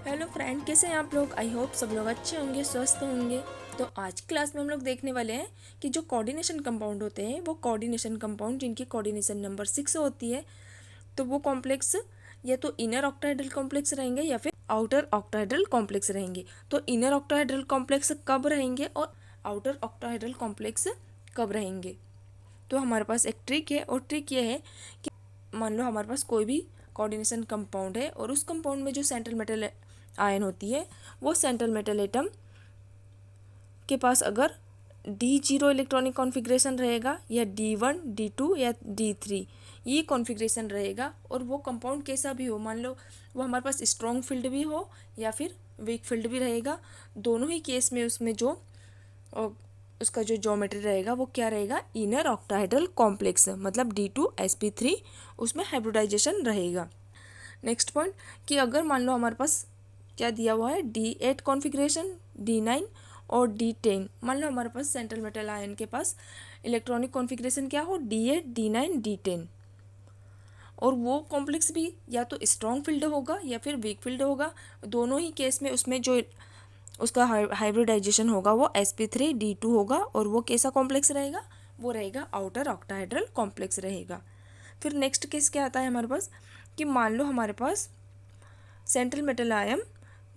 Hello friend, कैसे हैं आप लोग। आई होप सब लोग अच्छे होंगे, स्वस्थ होंगे। तो आज की क्लास में हम लोग देखने वाले हैं कि जो कोऑर्डिनेशन कंपाउंड होते हैं वो कोऑर्डिनेशन कंपाउंड जिनकी कोऑर्डिनेशन नंबर 6 होती है, तो वो कॉम्प्लेक्स या तो इनर ऑक्टाहेड्रल कॉम्प्लेक्स रहेंगे या फिर आउटर ऑक्टाहेड्रल कॉम्प्लेक्स रहेंगे। तो इनर ऑक्टाहेड्रल कॉम्प्लेक्स कब रहेंगे और आउटर ऑक्टाहेड्रल कॉम्प्लेक्स कब रहेंगे। तो हमारे पास एक ट्रिक है, और ट्रिक ये है कि मान लो हमारे पास कोई भी कोऑर्डिनेशन कंपाउंड है और उस कंपाउंड में जो सेंट्रल मेटल आयन होती है, वो सेंट्रल मेटल एटम के पास अगर D0 इलेक्ट्रॉनिक कॉन्फ़िगरेशन रहेगा या D1, D2 या D3 ये कॉन्फ़िगरेशन रहेगा, और वो कंपाउंड कैसा भी हो, मान लो वो हमारे पास स्ट्रॉन्ग फील्ड भी हो या फिर वीक फील्ड भी रहेगा, दोनों ही केस में उसमें जो उसका जो ज्योमेट्री रहेगा वो क्या रहेगा, इनर ऑक्टाहेड्रल कॉम्प्लेक्स, मतलब D2sp3 उसमें हाइब्रिडाइजेशन रहेगा। नेक्स्ट पॉइंट कि अगर मान लो हमारे पास क्या दिया हुआ है, D8 कॉन्फ़िगरेशन, D9 और D10, मान लो हमारे पास सेंट्रल मेटल आयन के पास इलेक्ट्रॉनिक कॉन्फ़िगरेशन क्या हो, D8, D9, D10, और वो कॉम्प्लेक्स भी या तो स्ट्रॉन्ग फील्ड होगा या फिर वीक फील्ड होगा, दोनों ही केस में उसमें जो उसका हाइब्रिडाइजेशन होगा वो sp3d2 होगा, और वो कैसा कॉम्प्लेक्स रहेगा, वो रहेगा आउटर ऑक्टाहेड्रल कॉम्प्लेक्स रहेगा। फिर नेक्स्ट केस क्या आता है हमारे पास कि मान लो हमारे पास central metal ion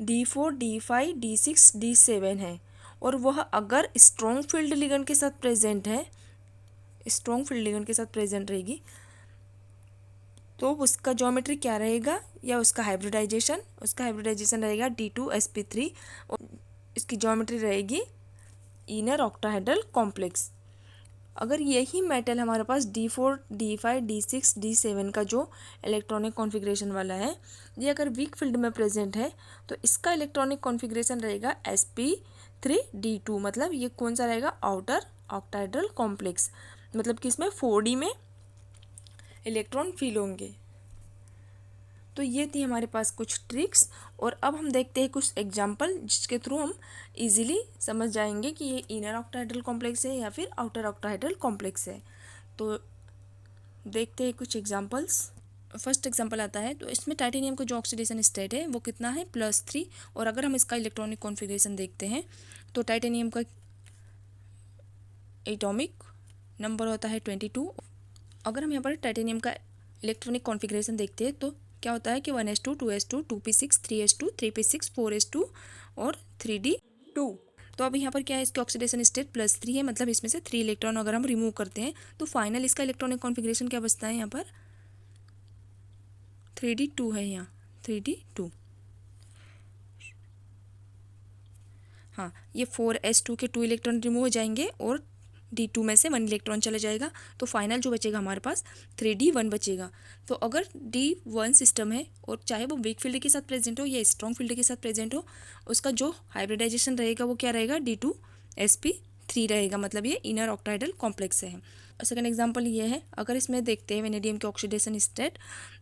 D4, D5, D6, D7 है, और वह अगर स्ट्रॉन्ग फील्ड लिगेंड के साथ प्रेजेंट है, स्ट्रॉन्ग फील्ड लिगेंड के साथ प्रेजेंट रहेगी, तो उसका ज्योमेट्री क्या रहेगा या उसका हाइब्रिडाइजेशन रहेगा D2sp3, और इसकी ज्योमेट्री रहेगी इनर ऑक्टाहेड्रल कॉम्प्लेक्स। अगर यही मेटल हमारे पास D4, D5, D6, D7 का जो इलेक्ट्रॉनिक कॉन्फ़िगरेशन वाला है, ये अगर वीक फील्ड में प्रेजेंट है, तो इसका इलेक्ट्रॉनिक कॉन्फ़िगरेशन रहेगा sp3d2, मतलब ये कौन सा रहेगा, आउटर ऑक्टाहेड्रल कॉम्प्लेक्स, मतलब कि इसमें 4d में इलेक्ट्रॉन फील होंगे। तो ये थी हमारे पास कुछ ट्रिक्स, और अब हम देखते हैं कुछ एग्जाम्पल जिसके थ्रू हम इजीली समझ जाएंगे कि ये इनर ऑक्टाहेड्रल कॉम्प्लेक्स है या फिर आउटर ऑक्टाहेड्रल कॉम्प्लेक्स है। तो देखते हैं कुछ एग्जाम्पल्स। फर्स्ट एग्जाम्पल आता है, तो इसमें टाइटेनियम का जो ऑक्सीडेशन स्टेट है वो कितना है, +3, और अगर हम इसका इलेक्ट्रॉनिक कॉन्फ़िगरेशन देखते हैं तो टाइटेनियम का एटॉमिक नंबर होता है 22। अगर हम यहाँ पर टाइटेनियम का इलेक्ट्रॉनिक कॉन्फ़िगरेशन देखते हैं तो क्या होता है कि 1s2, 2s2, 2p6, 3s2, 3p6, 4s2 और 3d2। तो अब यहाँ पर क्या है, इसके ऑक्सीडेशन स्टेट +3 है, मतलब इसमें से 3 इलेक्ट्रॉन अगर हम रिमूव करते हैं तो फाइनल इसका इलेक्ट्रॉनिक कॉन्फ़िगरेशन क्या बचता है, यहाँ पर 3d2 है, यहाँ 3d2। हाँ, ये 4s2 के 2 इलेक्ट्रॉन रिमूव हो जाएंगे और D2 में से 1 इलेक्ट्रॉन चला जाएगा, तो फाइनल जो बचेगा हमारे पास 3d1 बचेगा। तो अगर D1 सिस्टम है और चाहे वो वीक फील्ड के साथ प्रेजेंट हो या स्ट्रॉन्ग फील्ड के साथ प्रेजेंट हो, उसका जो हाइब्रिडाइजेशन रहेगा वो क्या रहेगा, D2sp3 रहेगा, मतलब ये इनर ऑक्टाहेड्रल कॉम्प्लेक्स है। सेकेंड एग्जाम्पल ये है, अगर इसमें देखते हैं वेनेडियम के ऑक्सीडेशन स्टेट,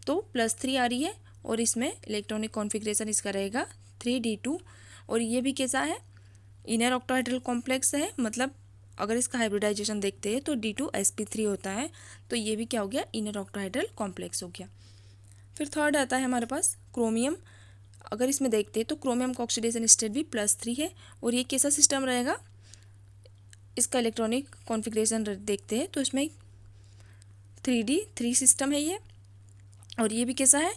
तो +3 आ रही है और इसमें इलेक्ट्रॉनिक कॉन्फ़िगरेशन इसका रहेगा 3d2, और ये भी कैसा है, इनर ऑक्टाहेड्रल कॉम्प्लेक्स है, मतलब अगर इसका हाइब्रिडाइजेशन देखते हैं तो D2sp3 होता है, तो ये भी क्या हो गया, इनर ऑक्टाहेड्रल कॉम्प्लेक्स हो गया। फिर थर्ड आता है हमारे पास क्रोमियम। अगर इसमें देखते हैं तो क्रोमियम का ऑक्सीडेशन स्टेट भी +3 है, और ये कैसा सिस्टम रहेगा, इसका इलेक्ट्रॉनिक कॉन्फ़िगरेशन देखते हैं तो इसमें 3d3 सिस्टम है ये, और ये भी कैसा है,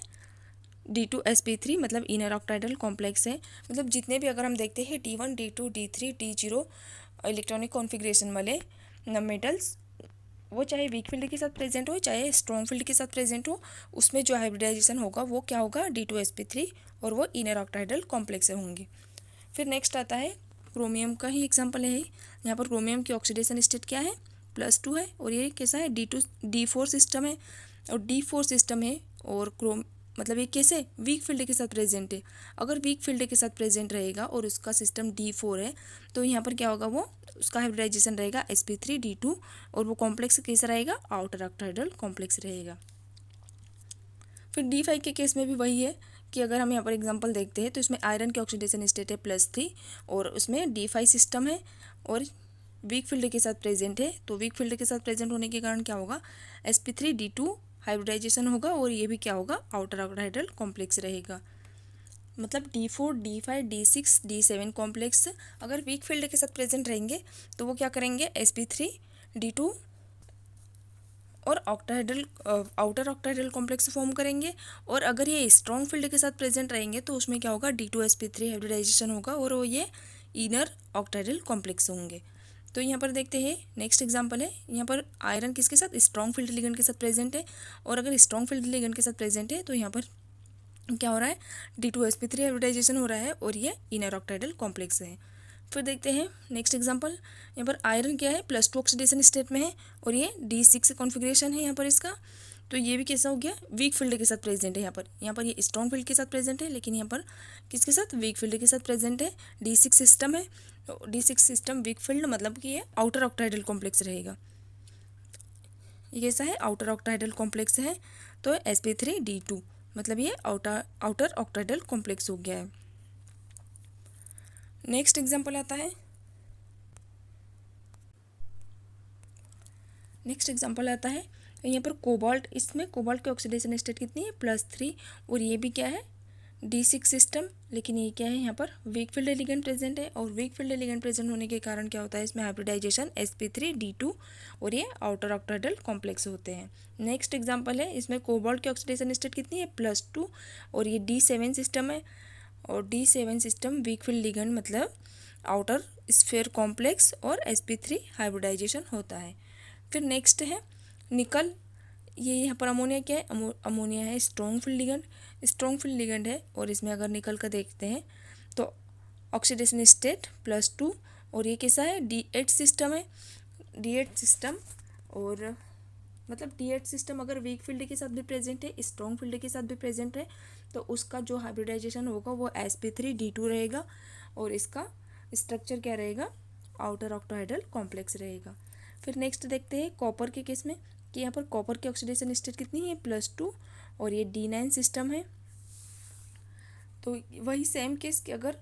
D2sp3, मतलब इनर ऑक्टाहेड्रल कॉम्प्लेक्स है। मतलब जितने भी अगर हम देखते हैं D1, D2, D3, D0 electronic configuration वाले मेटल्स, वो चाहे वीक फील्ड के साथ प्रेजेंट हो चाहे स्ट्रॉन्ग फील्ड के साथ प्रेजेंट हो, उसमें जो हाइब्रिडाइजेशन होगा वो क्या होगा, D2sp3, और वो इनर ऑक्टाहेड्रल कॉम्प्लेक्स होंगे। फिर नेक्स्ट आता है क्रोमियम का ही एग्जाम्पल है, यहाँ पर क्रोमियम की ऑक्सीडेशन स्टेट क्या है, +2 है, और ये कैसा है, D4 सिस्टम है, और D4 सिस्टम है, और मतलब ये कैसे, वीक फील्ड के साथ प्रेजेंट है। अगर वीक फील्ड के साथ प्रेजेंट रहेगा और उसका सिस्टम D4 है, तो यहाँ पर क्या होगा, वो उसका हाइब्रिडाइजेशन रहेगा sp3d2, और वो कॉम्प्लेक्स कैसा रहेगा, आउटर ऑक्टाहेड्रल कॉम्प्लेक्स रहेगा। फिर D5 के केस में भी वही है कि अगर हम यहाँ पर एग्जांपल देखते हैं तो इसमें आयरन के ऑक्सीडेशन स्टेट है +3, और उसमें D5 सिस्टम है और वीक फील्ड के साथ प्रेजेंट है, तो वीक फील्ड के साथ प्रेजेंट होने के कारण क्या होगा, sp3d2 हाइब्रिडाइजेशन होगा, और ये भी क्या होगा, आउटर ऑक्टाहेड्रल कॉम्प्लेक्स रहेगा। मतलब D4, D5, D6, D7 complex अगर वीक फील्ड के साथ प्रेजेंट रहेंगे तो वो क्या करेंगे, sp3, D2 और octahedral outer octahedral complex form करेंगे। और अगर ये स्ट्रॉन्ग फील्ड के साथ प्रेजेंट रहेंगे तो उसमें क्या होगा, D2sp3 हाइब्रिडाइजेशन होगा और वो ये इनर ऑक्टाहेड्रल कॉम्प्लेक्स होंगे। तो यहाँ पर देखते हैं नेक्स्ट एग्जांपल है, यहाँ पर आयरन किसके साथ, स्ट्रॉन्ग फील्ड लिगेंड के साथ प्रेजेंट है। और अगर स्ट्रॉन्ग फील्ड लिगेंड के साथ प्रेजेंट है तो यहाँ पर क्या हो रहा है, D2sp3 हाइब्रिडाइजेशन हो रहा है और ये इनर ऑक्टाहेड्रल कॉम्प्लेक्स है। फिर देखते हैं नेक्स्ट एग्जांपल, यहाँ पर आयरन क्या है, +2 ऑक्सीडेशन स्टेट में है और ये D6 कॉन्फ़िगरेशन है यहाँ पर इसका। तो ये भी कैसा हो गया, वीक फील्ड के साथ प्रेजेंट है। यहाँ पर ये स्ट्रॉन्ग फील्ड के साथ प्रेजेंट है, लेकिन यहाँ पर किसके साथ, वीक फील्ड के साथ प्रेजेंट है। D6 सिस्टम है, D6 सिस्टम वीक फील्ड मतलब कि ये आउटर ऑक्टाहेड्रल कॉम्प्लेक्स रहेगा। ये कैसा है, आउटर ऑक्टाहेड्रल कॉम्प्लेक्स है। तो sp3D2 मतलब ये आउटर ऑक्टाहेड्रल कॉम्प्लेक्स हो गया है। नेक्स्ट एग्जांपल आता है, यहाँ पर कोबाल्ट, इसमें कोबाल्ट की ऑक्सीडेशन स्टेट कितनी है, +3 और ये भी क्या है, D6 सिस्टम, लेकिन ये क्या है, यहाँ पर वीक फील्ड लिगेंड प्रेजेंट है। और वीक फील्ड लिगेंड प्रेजेंट होने के कारण क्या होता है, इसमें हाइब्रिडाइजेशन sp3D2 और ये आउटर ऑक्टाहेड्रल कॉम्प्लेक्स होते हैं। नेक्स्ट एग्जांपल है, इसमें कोबाल्ट की ऑक्सीडेशन स्टेट कितनी है, +2 और ये D7 सिस्टम है। और D7 system weak field ligand मतलब आउटर स्फीयर कॉम्प्लेक्स और sp3 हाइब्रिडाइजेशन होता है। फिर नेक्स्ट है निकल, ये यहाँ पर अमोनिया क्या है, अमोनिया है स्ट्रॉन्ग फील्ड लिगेंड है। और इसमें अगर निकल का देखते हैं तो ऑक्सीडेशन स्टेट +2 और ये कैसा है, D8 सिस्टम है, D8 सिस्टम। और मतलब D8 सिस्टम अगर वीक फील्ड के साथ भी प्रेजेंट है, स्ट्रॉन्ग फील्ड के साथ भी प्रेजेंट है, तो उसका जो हाइब्रिडाइजेशन होगा वो sp3D2 रहेगा और इसका स्ट्रक्चर क्या रहेगा, आउटर ऑक्टाहेड्रल कॉम्प्लेक्स रहेगा। फिर नेक्स्ट देखते हैं कॉपर के केस में, कि यहाँ पर कॉपर की ऑक्सीडेशन स्टेट कितनी है, +2 और ये D9 सिस्टम है। तो वही सेम केस कि अगर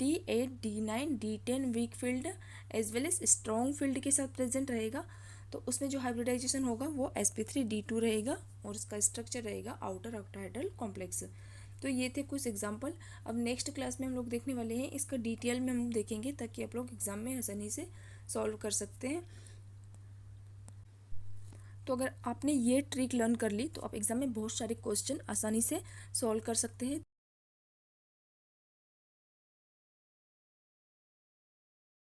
D8, D9, D10 weak field as well as strong field के साथ प्रेजेंट रहेगा तो उसमें जो हाइब्रिडाइजेशन होगा वो sp3D2 रहेगा और इसका स्ट्रक्चर रहेगा आउटर ऑक्टाहेड्रल कॉम्प्लेक्स। तो ये थे कुछ एग्जाम्पल। अब नेक्स्ट क्लास में हम लोग देखने वाले हैं, इसका डिटेल में हम देखेंगे ताकि आप लोग एग्जाम में आसानी से सॉल्व कर सकते हैं। तो अगर आपने ये ट्रिक लर्न कर ली तो आप एग्जाम में बहुत सारे क्वेश्चन आसानी से सॉल्व कर सकते हैं।